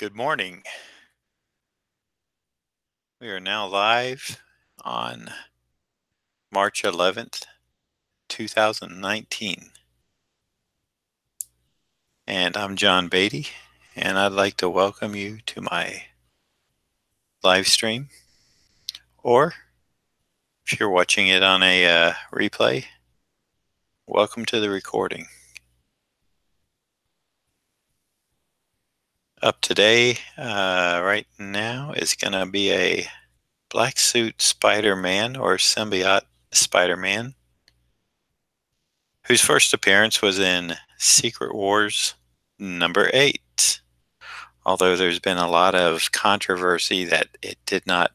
Good morning. We are now live on March 11th, 2019. And I'm John Beatty, and I'd like to welcome you to my live stream. Or if you're watching it on a replay, welcome to the recording. Up today, right now, is going to be a black suit Spider-Man or Symbiote Spider-Man, whose first appearance was in Secret Wars number 8. Although there's been a lot of controversy that it did not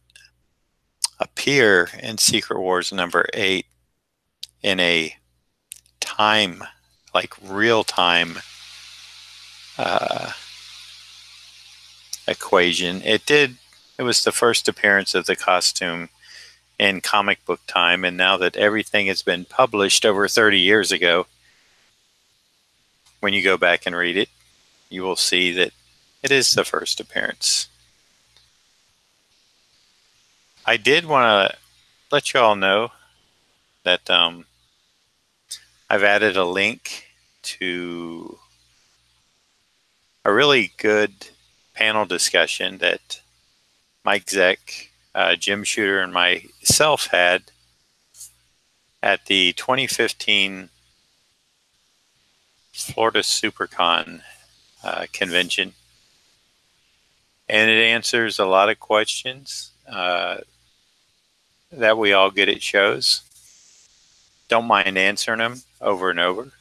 appear in Secret Wars number 8 in a time, like real time equation. It was the first appearance of the costume in comic book time, and now that everything has been published over 30 years ago, when you go back and read it, you will see that it is the first appearance. I did want to let you all know that I've added a link to a really good panel discussion that Mike Zeck, Jim Shooter, and myself had at the 2015 Florida Supercon convention. And it answers a lot of questions that we all get at shows. Don't mind answering them over and over.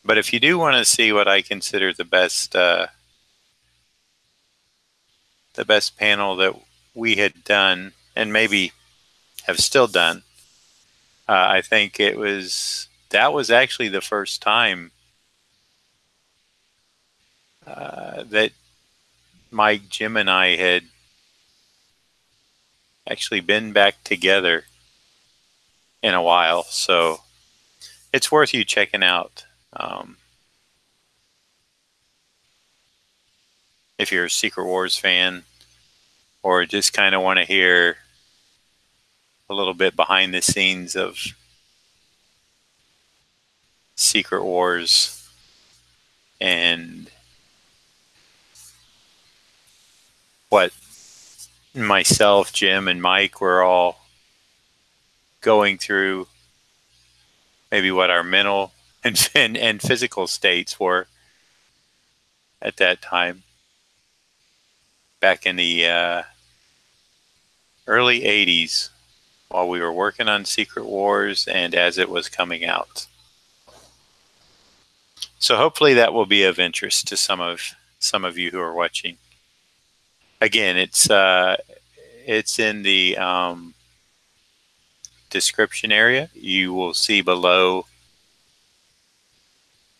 But if you do want to see what I consider the best panel that we had done, and maybe have still done, I think that was actually the first time that Mike, Jim, and I had actually been back together in a while. So it's worth you checking out. If you're a Secret Wars fan, or just kind of want to hear a little bit behind the scenes of Secret Wars and what myself, Jim, and Mike were all going through, maybe what our mental and physical states were at that time, back in the early 80s, while we were working on Secret Wars and as it was coming out. So hopefully that will be of interest to some of you who are watching. Again, it's in the description area. You will see below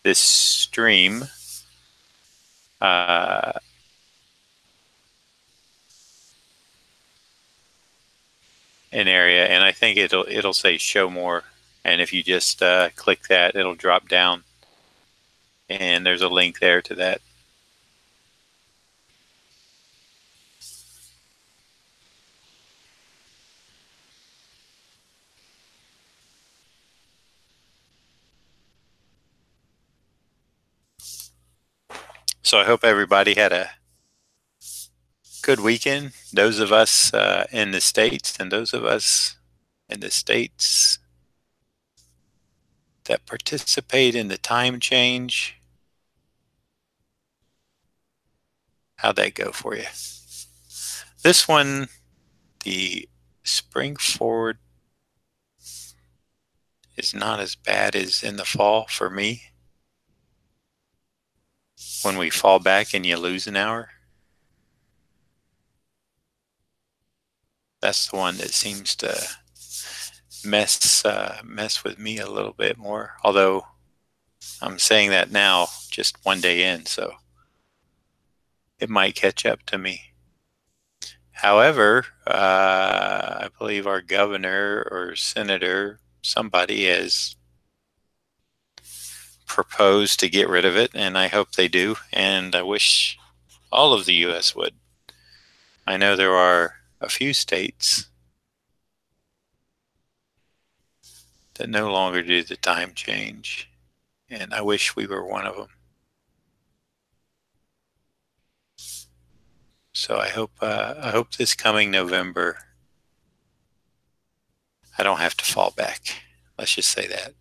this stream an area, and I think it'll say show more, and if you just click that, it'll drop down, and there's a link there to that. So I hope everybody had a good weekend. Those of us in the States, and those of us in the States that participate in the time change. How'd that go for you? This one, the spring forward, is not as bad as in the fall for me. When we fall back and you lose an hour. That's the one that seems to mess with me a little bit more. Although I'm saying that now, just one day in, so it might catch up to me. However, I believe our governor or senator, somebody has proposed to get rid of it, and I hope they do. And I wish all of the U.S. would. I know there are a few states that no longer do the time change, and I wish we were one of them. So I hope this coming November I don't have to fall back. Let's just say that.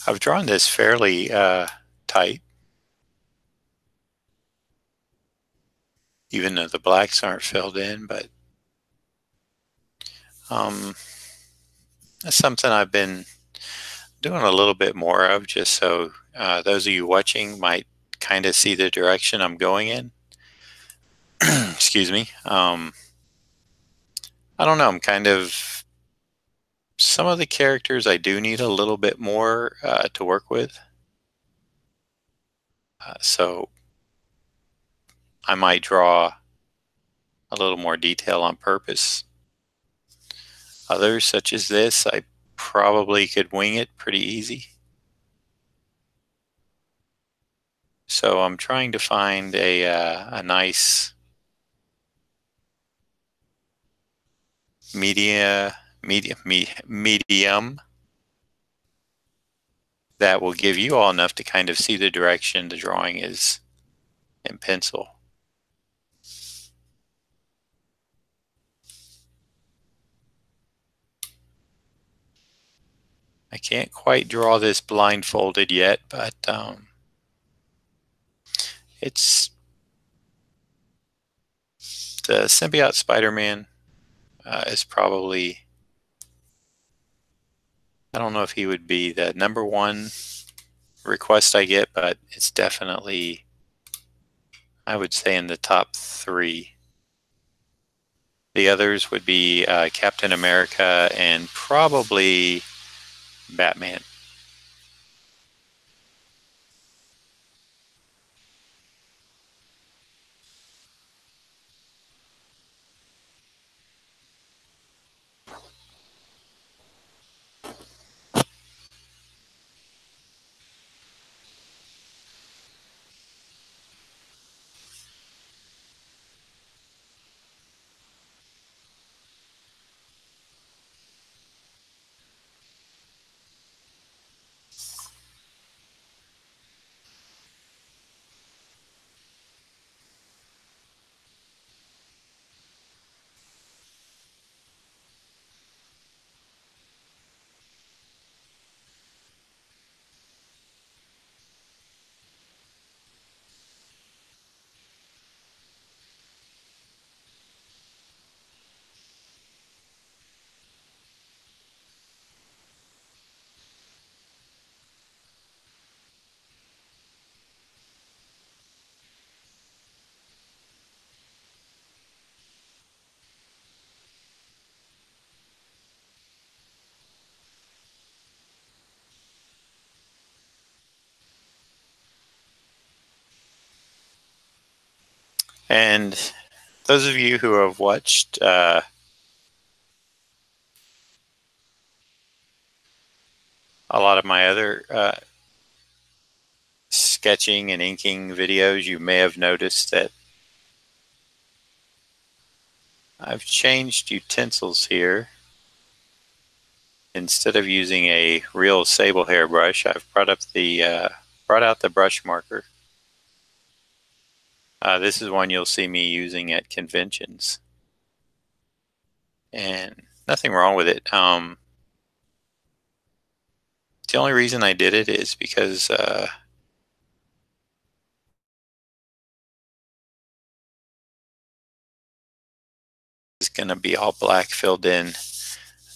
I've drawn this fairly tight, even though the blacks aren't filled in, but that's something I've been doing a little bit more of, just so those of you watching might kind of see the direction I'm going in. Excuse me. I don't know. I'm kind of, some of the characters I do need a little bit more to work with. So I might draw a little more detail on purpose. Others, such as this, I probably could wing it pretty easy. So I'm trying to find a nice medium that will give you all enough to kind of see the direction the drawing is in pencil. I can't quite draw this blindfolded yet, but it's the Symbiote Spider-Man is probably, I don't know if he would be the #1 request I get, but it's definitely, I would say, in the top 3. The others would be Captain America and probably Batman. And those of you who have watched a lot of my other sketching and inking videos, you may have noticed that I've changed utensils here. Instead of using a real sable hair brush, I've brought out the brush marker. This is one you'll see me using at conventions, and nothing wrong with it. The only reason I did it is because it's going to be all black filled in.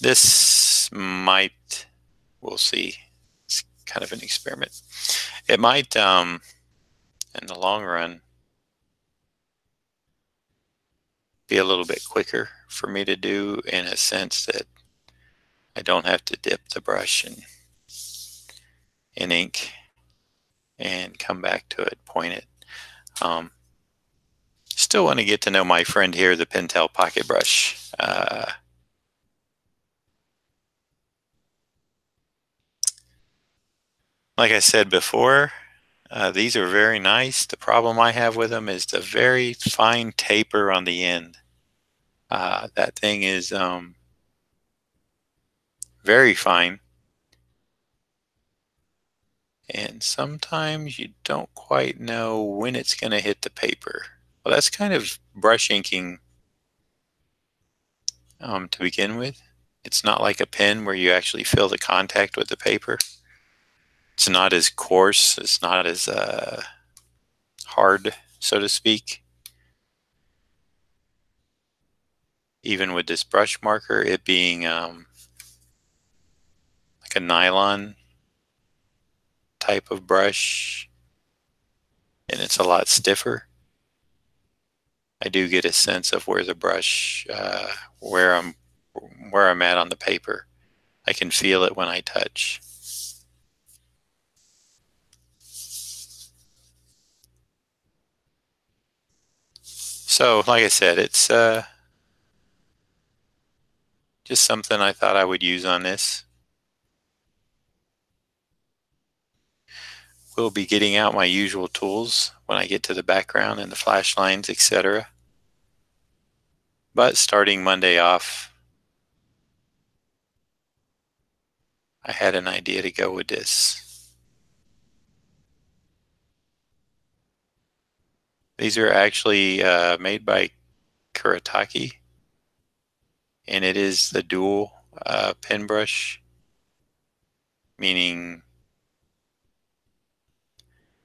This might, we'll see. It's kind of an experiment. It might, in the long run, be a little bit quicker for me to do, in a sense that I don't have to dip the brush in ink and come back to it, point it. Still want to get to know my friend here, the Pentel Pocket Brush. Like I said before, these are very nice. The problem I have with them is the very fine taper on the end. That thing is very fine. And sometimes you don't quite know when it's going to hit the paper. Well, that's kind of brush inking to begin with. It's not like a pen where you actually feel the contact with the paper. It's not as coarse. It's not as hard, so to speak. Even with this brush marker, it being like a nylon type of brush, and it's a lot stiffer, I do get a sense of where the brush, where I'm at on the paper. I can feel it when I touch. So, like I said, it's just something I thought I would use on this. Will be getting out my usual tools when I get to the background and the flash lines, etc. But starting Monday off, I had an idea to go with this. These are actually made by Kuretake, and it is the dual pen brush, meaning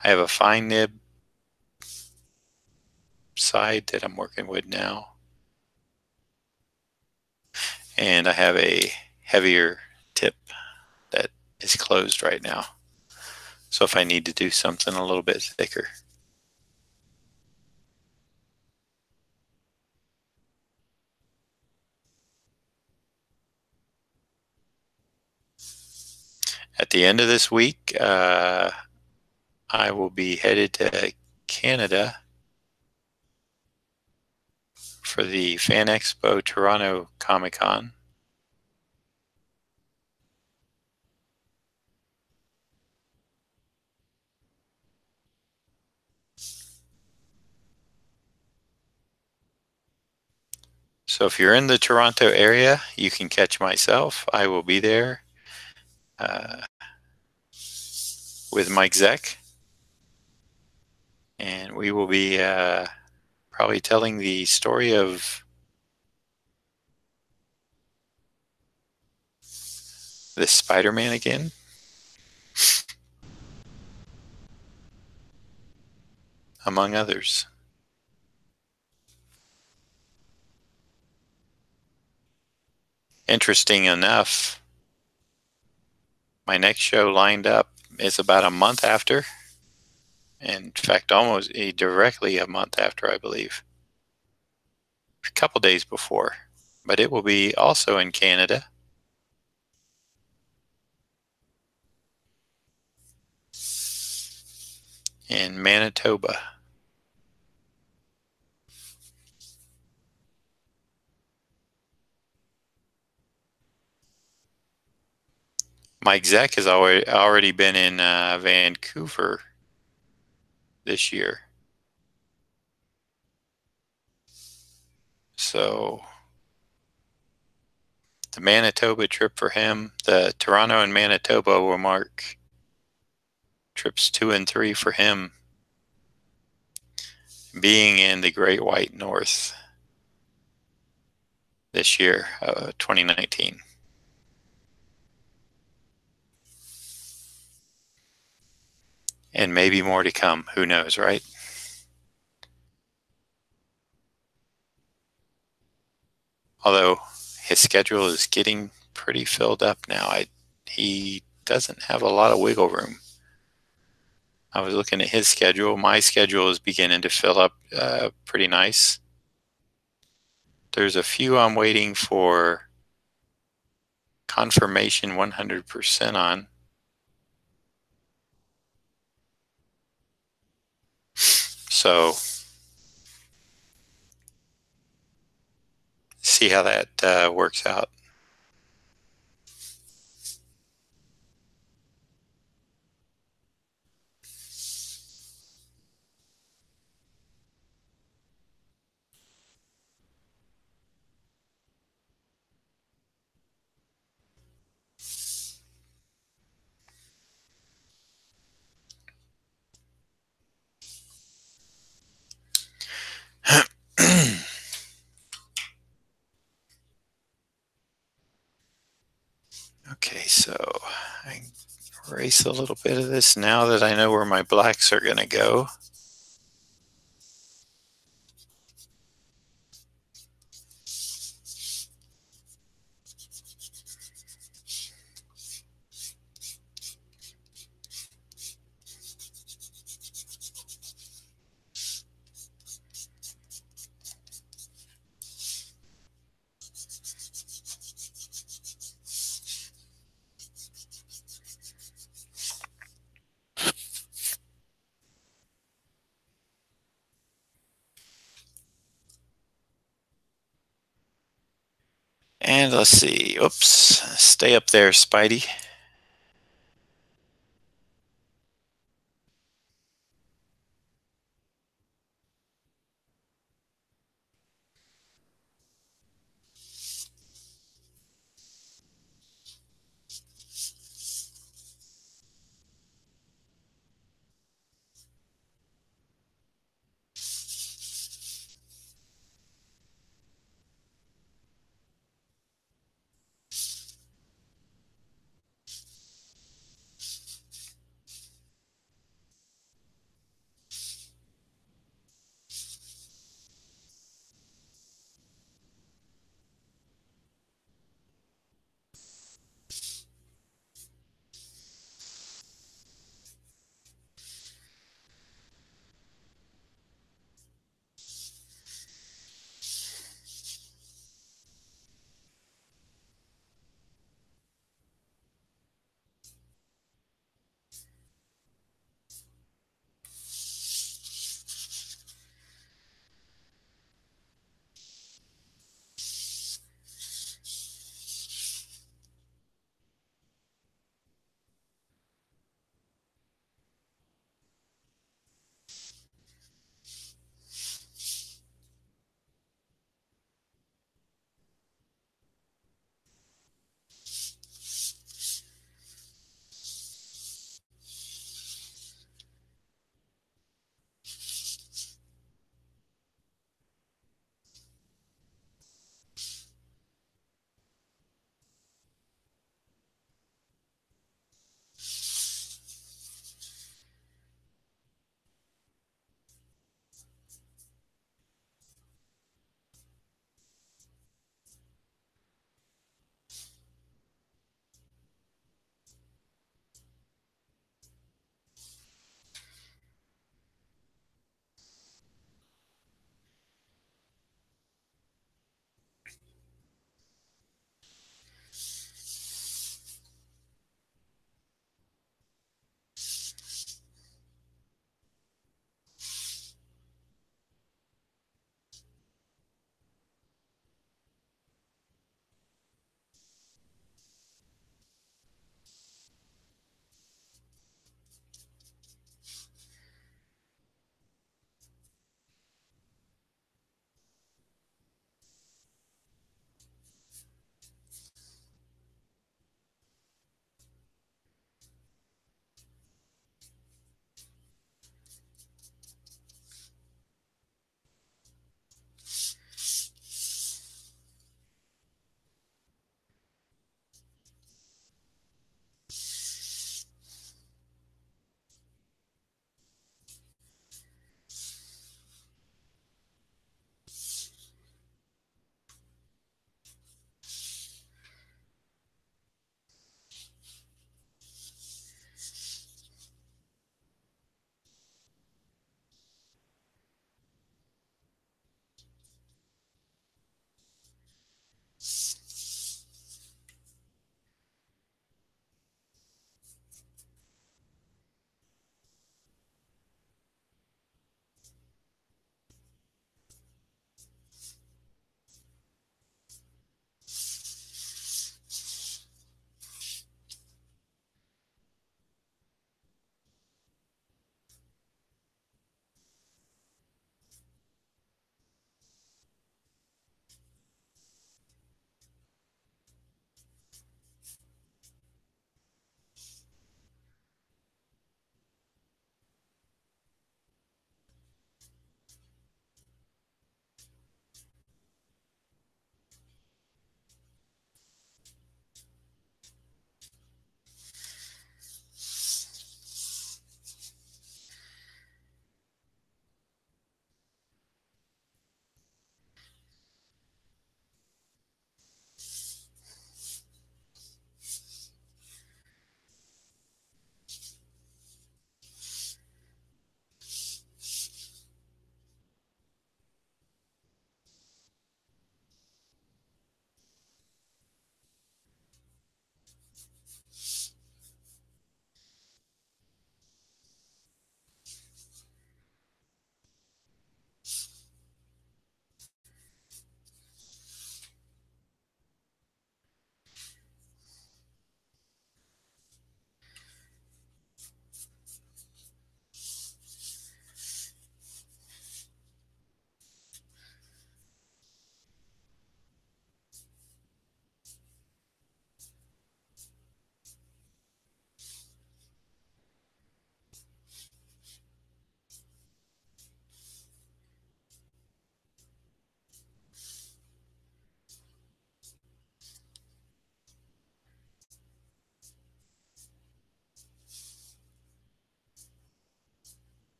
I have a fine nib side that I'm working with now, and I have a heavier tip that is closed right now. So if I need to do something a little bit thicker. At the end of this week, I will be headed to Canada for the Fan Expo Toronto Comic Con. So if you're in the Toronto area, you can catch myself. I will be there with Mike Zeck, and we will be probably telling the story of this Spider-Man again. Among others. Interesting enough, my next show lined up is about a month after. In fact, almost directly a month after, I believe. A couple days before. But it will be also in Canada. In Manitoba. Mike Zeck has already been in Vancouver this year. So the Manitoba trip for him, the Toronto and Manitoba will mark trips 2 and 3 for him, being in the Great White North this year, 2019. And maybe more to come. Who knows, right? Although his schedule is getting pretty filled up now. He doesn't have a lot of wiggle room. I was looking at his schedule. My schedule is beginning to fill up pretty nice. There's a few I'm waiting for confirmation 100% on. So see how that works out. Okay, so I erase a little bit of this now that I know where my blacks are going to go. And let's see. Oops. Stay up there, Spidey.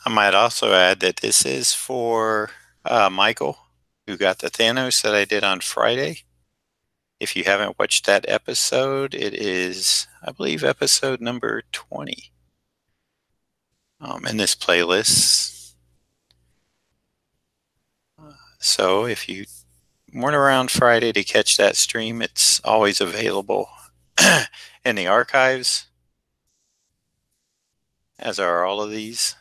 I might also add that this is for Michael, who got the Thanos that I did on Friday. If you haven't watched that episode, it is, I believe, episode number 20 in this playlist. So if you weren't around Friday to catch that stream, it's always available in the archives, as are all of these.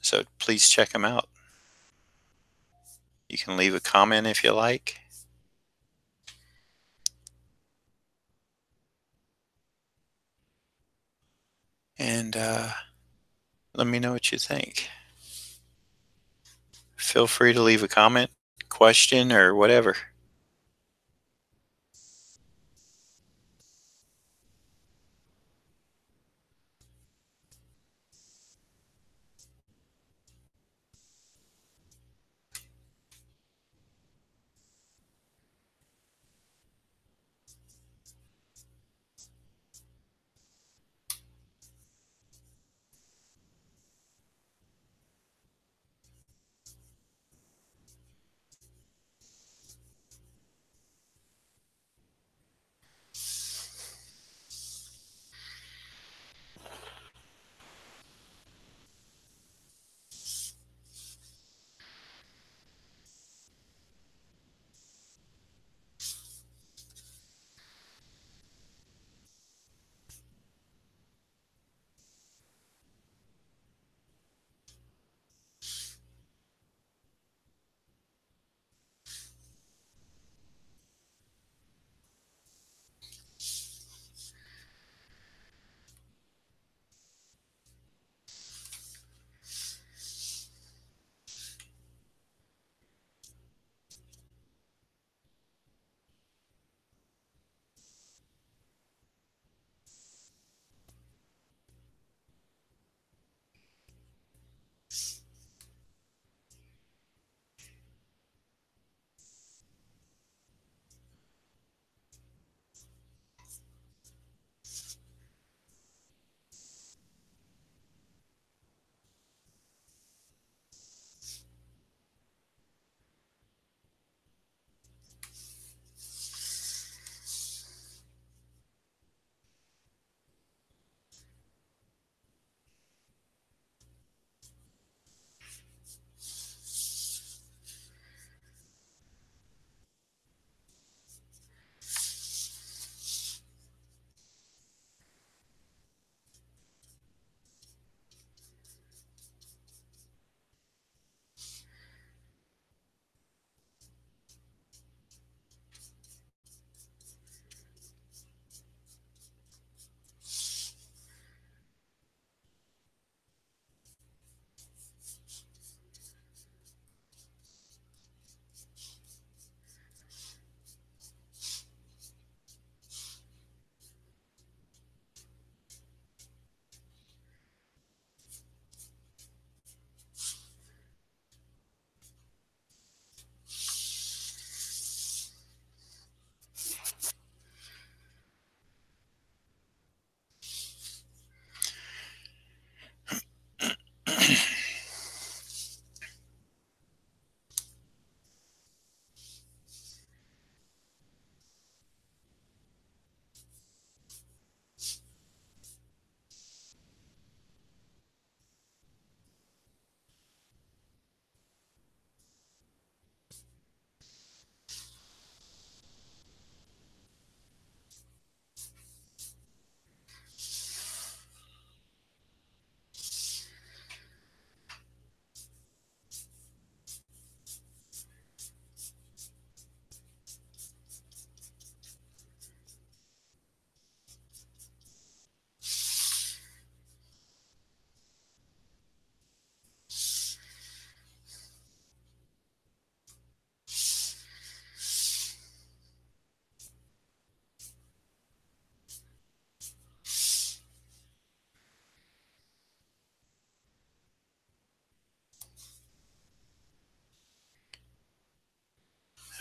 So please check them out. You can leave a comment if you like. And let me know what you think. Feel free to leave a comment, question, or whatever.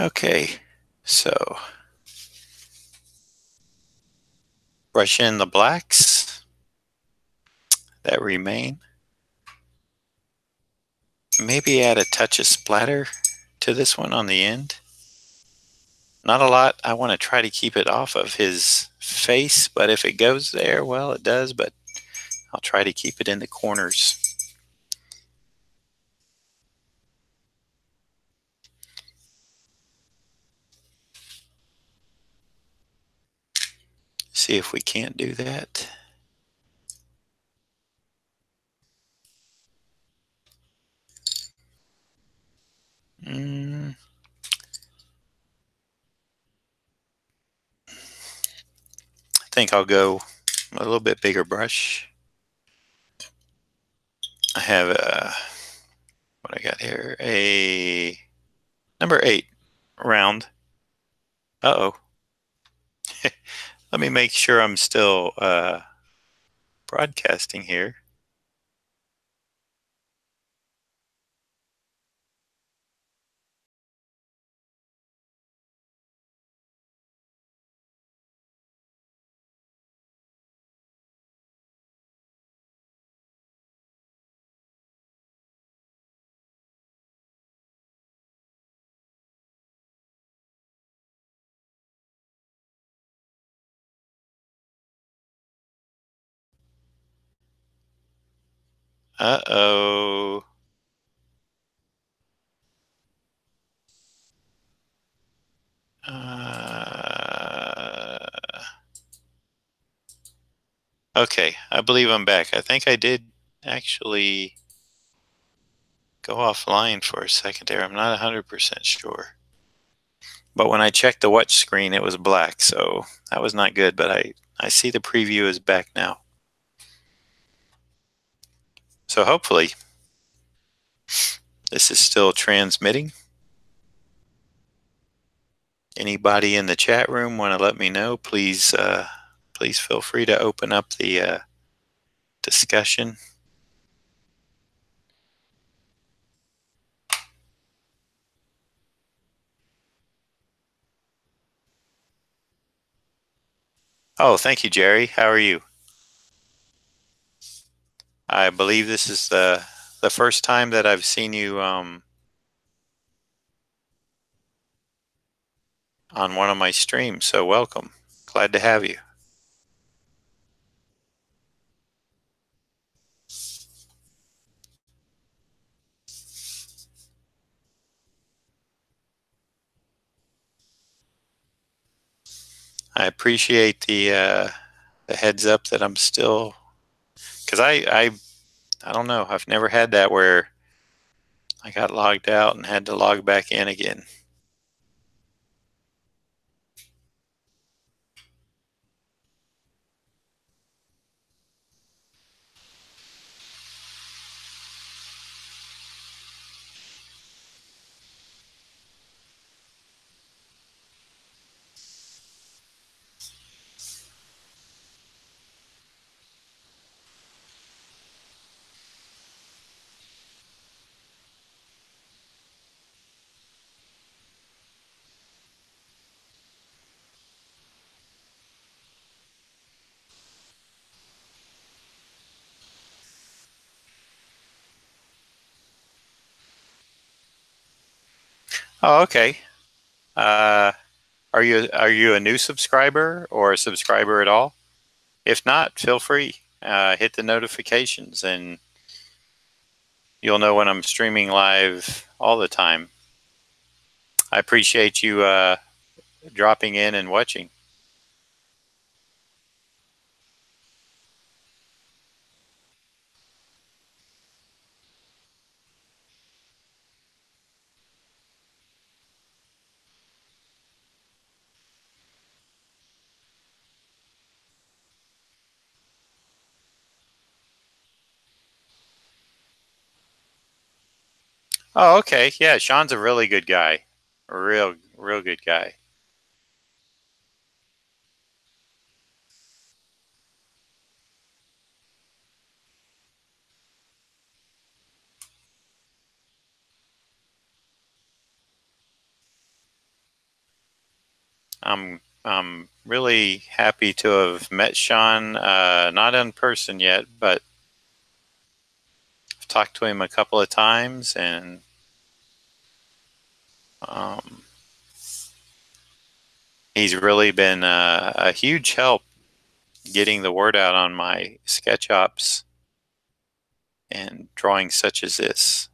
Okay, so brush in the blacks. that remain. Maybe add a touch of splatter to this one on the end. Not a lot. I want to try to keep it off of his face, but if it goes there, well, it does, but I'll try to keep it in the corners. See if we can't do that. I think I'll go a little bit bigger brush. I have what I got here, a number 8 round. Uh-oh. Let me make sure I'm still broadcasting here. Uh-oh. Okay, I believe I'm back. I think I did actually go offline for a second there. I'm not 100% sure. But when I checked the watch screen, it was black, so that was not good. But I see the preview is back now. So hopefully this is still transmitting. Anybody in the chat room want to let me know? Please, please feel free to open up the discussion. Oh, thank you, Jerry. How are you? I believe this is the first time that I've seen you on one of my streams, so welcome. Glad to have you. I appreciate the heads up that I'm still, because I don't know, I've never had that where I got logged out and had to log back in again. Oh, okay. Are you a new subscriber or a subscriber at all? If not, feel free. Hit the notifications and you'll know when I'm streaming live all the time. I appreciate you dropping in and watching. Oh, okay. Yeah, Sean's a really good guy. A real good guy. I'm really happy to have met Sean, not in person yet, but talked to him a couple of times, and um, he's really been a huge help getting the word out on my sketch ops and drawing such as this.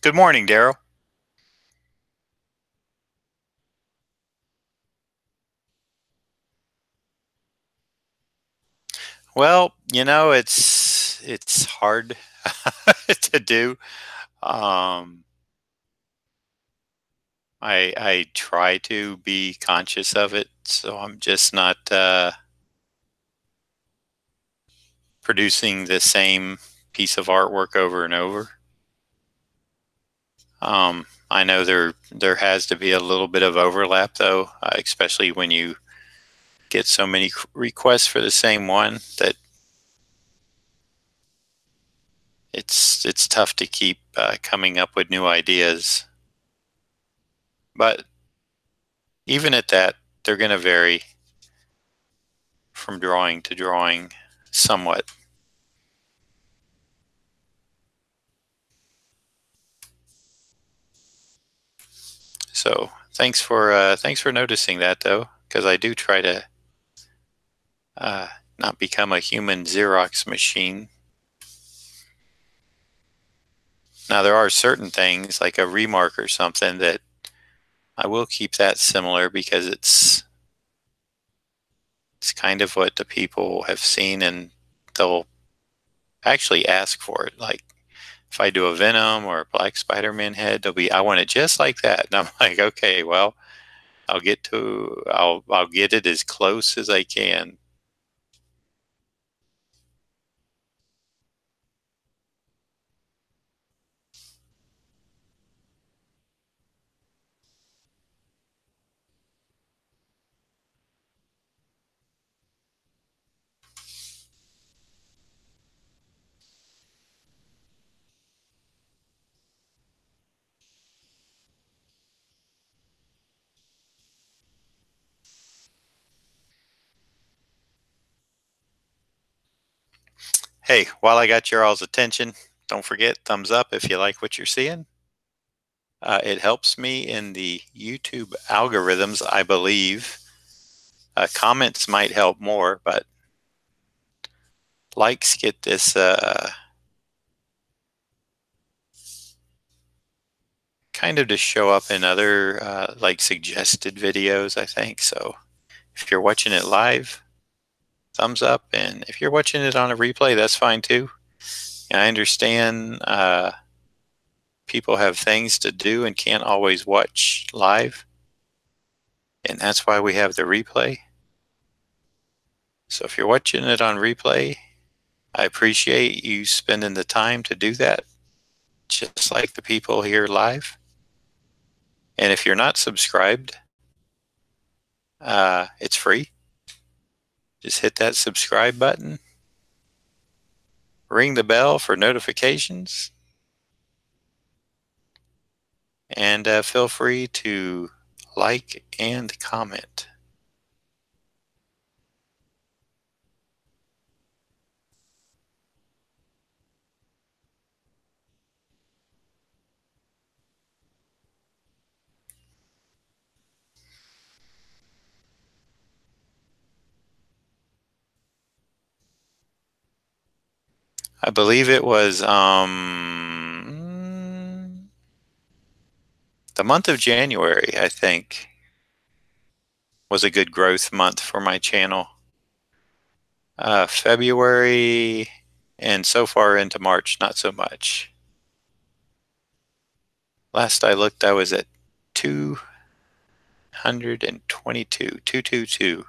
Good morning, Daryl. Well, it's hard to do. Um, I try to be conscious of it, so I'm just not producing the same piece of artwork over and over. I know there has to be a little bit of overlap, though, especially when you get so many requests for the same one that it's tough to keep coming up with new ideas. But even at that, they're going to vary from drawing to drawing somewhat. So thanks for noticing that, though, because I do try to uh, not become a human Xerox machine. Now there are certain things like a remark or something that I will keep that similar because it's kind of what the people have seen, and they'll actually ask for it. Like if I do a Venom or a Black Spider-Man head, they'll be, I want it just like that. And I'm like, okay, well, I'll get it as close as I can. Hey, while I got your all's attention, don't forget thumbs up if you like what you're seeing. It helps me in the YouTube algorithms, I believe. Comments might help more, but likes get this kind of to show up in other like suggested videos, I think. So if you're watching it live, thumbs up. And if you're watching it on a replay, that's fine too. And I understand people have things to do and can't always watch live. And that's why we have the replay. So if you're watching it on replay, I appreciate you spending the time to do that, just like the people here live. And if you're not subscribed, it's free. Just hit that subscribe button, ring the bell for notifications, and feel free to like and comment. I believe it was the month of January, I think, was a good growth month for my channel. February and so far into March, not so much. Last I looked, I was at 222.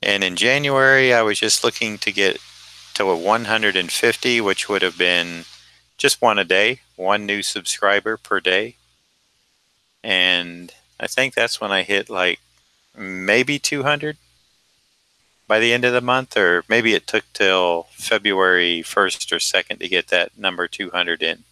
And in January, I was just looking to get to a 150, which would have been just one a day, one new subscriber per day. And I think that's when I hit like maybe 200 by the end of the month, or maybe it took till February 1st or 2nd to get that number 200 in.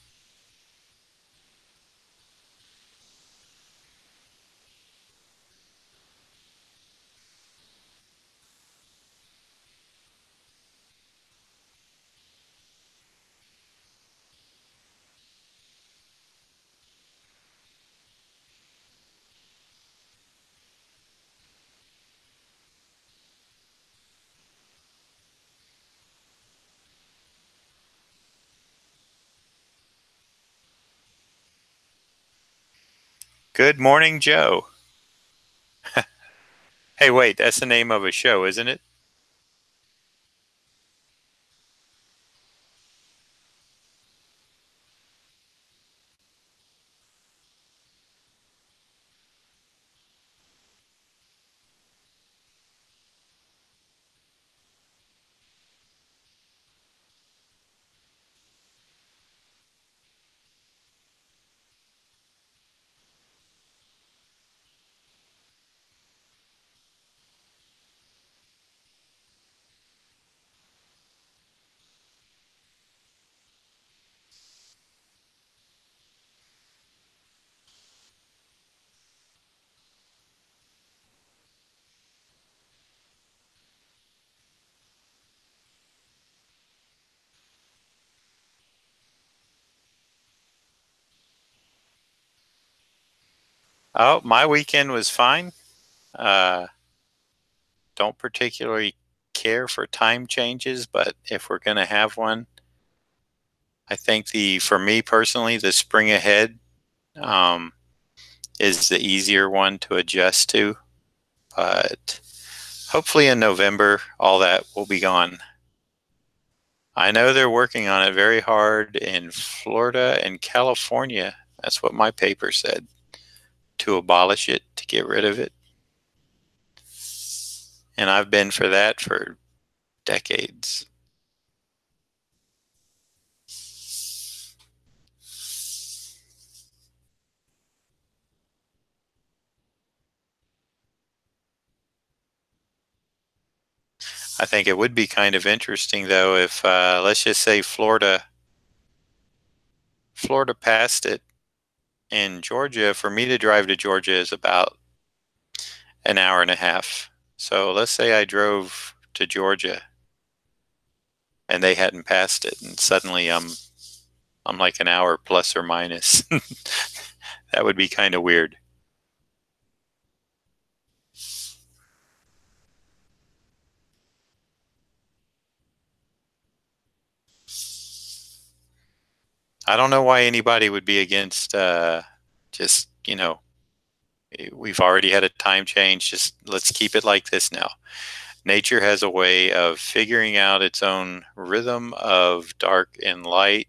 Good morning, Joe. Hey, wait, that's the name of a show, isn't it? Oh, my weekend was fine. Don't particularly care for time changes, but if we're going to have one, I think for me personally, the spring ahead um, is the easier one to adjust to. But hopefully in November, all that will be gone. I know they're working on it very hard in Florida and California. That's what my paper said, to abolish it, to get rid of it. And I've been for that for decades. I think it would be kind of interesting, though, if let's just say Florida passed it, and Georgia, for me to drive to Georgia is about an hour and a half. So let's say I drove to Georgia and they hadn't passed it, and suddenly I'm like an hour plus or minus. That would be kind of weird. I don't know why anybody would be against just, we've already had a time change. Just let's keep it like this now. Nature has a way of figuring out its own rhythm of dark and light,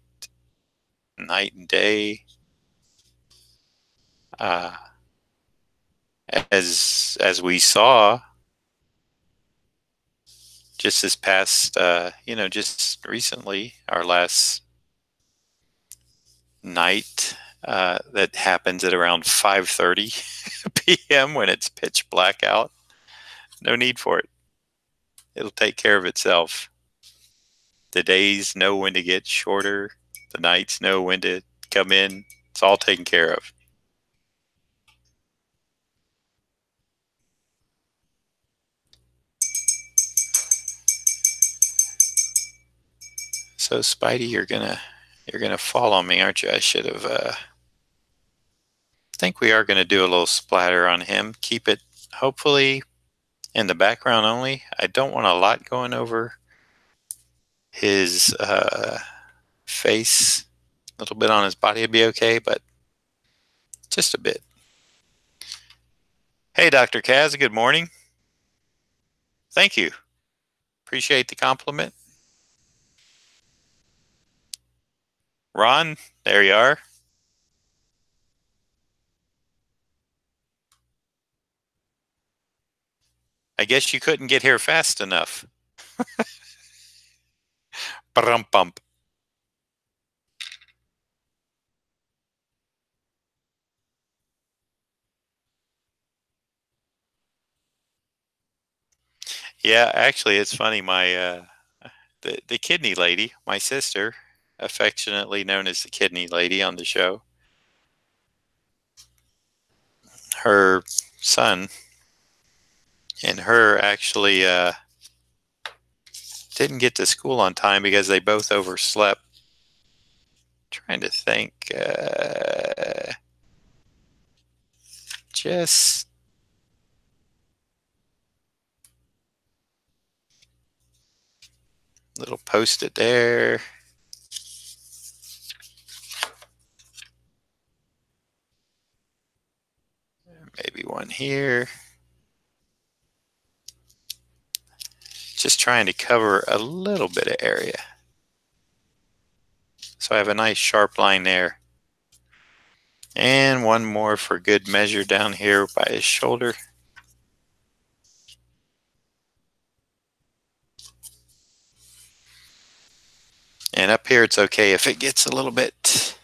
night and day. Uh, as we saw just this past, just recently, our last night that happens at around 5:30 p.m. when it's pitch black out. No need for it. It'll take care of itself. The days know when to get shorter. The nights know when to come in. It's all taken care of. So Spidey, you're gonna fall on me, aren't you? I should have. I think we are gonna do a little splatter on him. Keep it hopefully in the background only. I don't want a lot going over his face. A little bit on his body would be okay, but just a bit. Hey, Dr. Kaz, good morning. Thank you. Appreciate the compliment. Ron, there you are. I guess you couldn't get here fast enough. Bump. Yeah, actually, it's funny. The kidney lady, my sister, affectionately known as the kidney lady on the show, her son and her actually didn't get to school on time because they both overslept. Trying to think, just little post-it there. Maybe one here. Just trying to cover a little bit of area. So I have a nice sharp line there. And one more for good measure down here by his shoulder. And up here it's okay if it gets a little bit.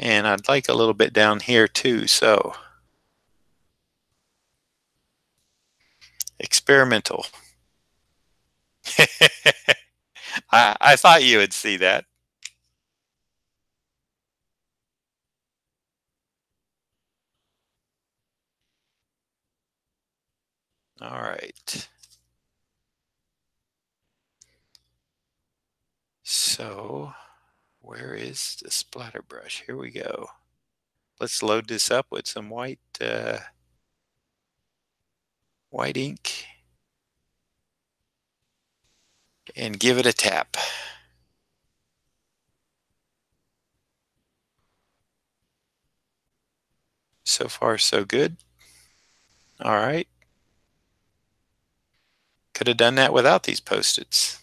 And I'd like a little bit down here too, so experimental. I thought you would see that. All right. So where is the splatter brush? Here we go. Let's load this up with some white ink and give it a tap. So far, so good. All right. Could have done that without these Post-its.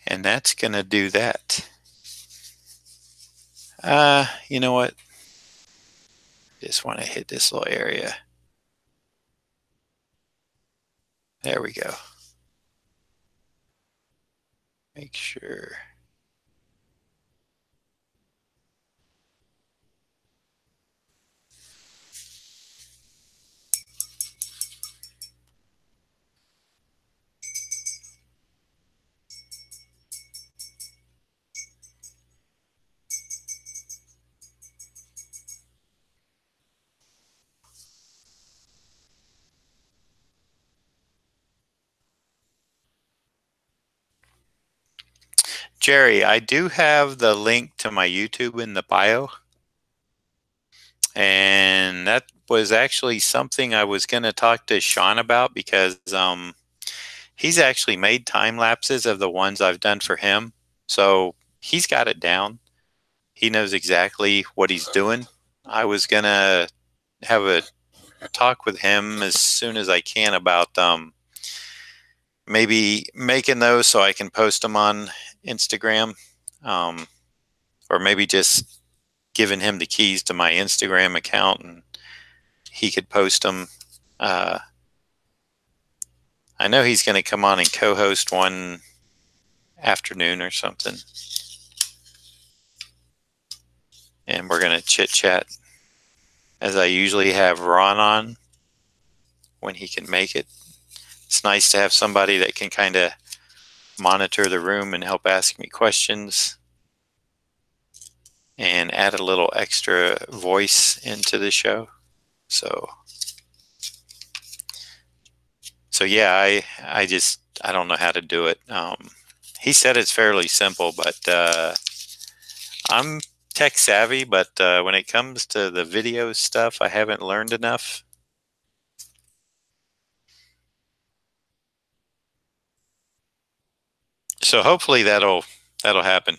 And that's going to do that. You know what? Just want to hit this little area. There we go. Make sure. Jerry, I do have the link to my YouTube in the bio. And that was actually something I was going to talk to Sean about because he's actually made time lapses of the ones I've done for him. So he's got it down. He knows exactly what he's doing. I was going to have a talk with him as soon as I can about maybe making those so I can post them on Instagram, um, or maybe just giving him the keys to my Instagram account and he could post them. I know he's going to come on and co-host one afternoon or something, and we're going to chit chat as I usually have Ron on when he can make it. It's nice to have somebody that can kind of monitor the room and help ask me questions and add a little extra voice into the show. So yeah, I don't know how to do it. He said it's fairly simple, but I'm tech savvy, but when it comes to the video stuff, I haven't learned enough. So hopefully that'll happen.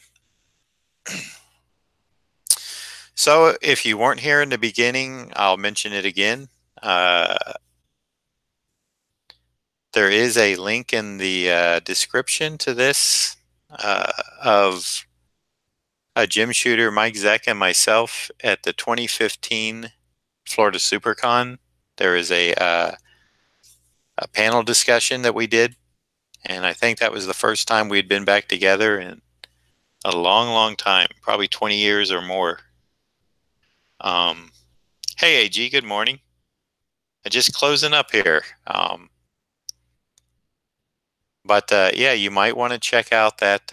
So if you weren't here in the beginning, I'll mention it again. There is a link in the description to this of a gym shooter, Mike Zeck, and myself at the 2015 Florida Supercon. There is a panel discussion that we did, and I think that was the first time we'd been back together in a long, long time, probably 20 years or more. Hey, AG, good morning. Just closing up here. But yeah, you might want to check out that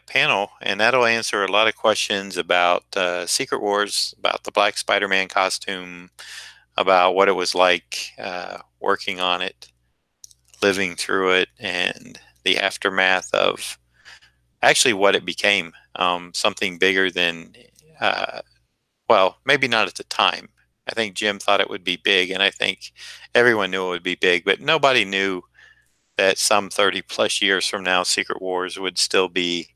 panel, and that'll answer a lot of questions about Secret Wars, about the Black Spider-Man costume, about what it was like working on it, living through it, and the aftermath of actually what it became, something bigger than, well, maybe not at the time. I think Jim thought it would be big, and I think everyone knew it would be big, but nobody knew that some 30 plus years from now, Secret Wars would still be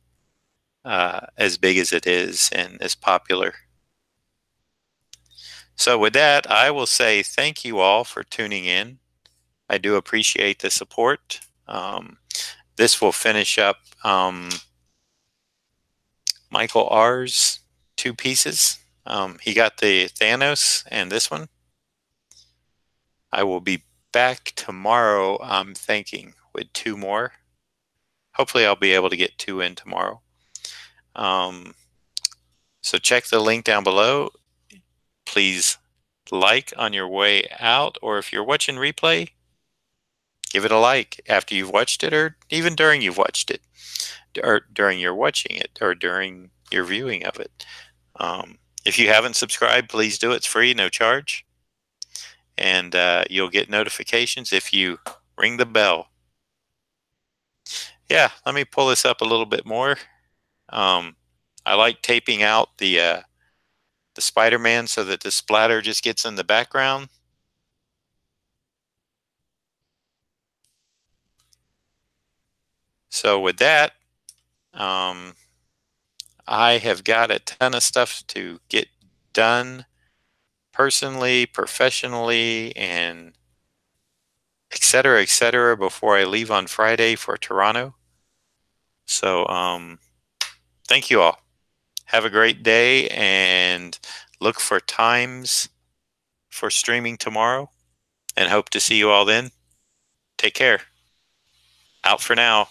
as big as it is and as popular. So with that, I will say thank you all for tuning in. I do appreciate the support. This will finish up Michael R's 2 pieces. He got the Thanos and this one. I will be back tomorrow, I'm thinking, with 2 more. Hopefully I'll be able to get 2 in tomorrow. So check the link down below. Please like on your way out, or if you're watching replay, give it a like after you've watched it, or even during you've watched it, or during your watching it, or during your viewing of it. If you haven't subscribed, please do. It's free, no charge. And you'll get notifications if you ring the bell. Yeah, let me pull this up a little bit more. I like taping out the Spider-Man so that the splatter just gets in the background. So with that, I have got a ton of stuff to get done personally, professionally, and et cetera, before I leave on Friday for Toronto. So thank you all. Have a great day, and look for times for streaming tomorrow, and hope to see you all then. Take care. Out for now.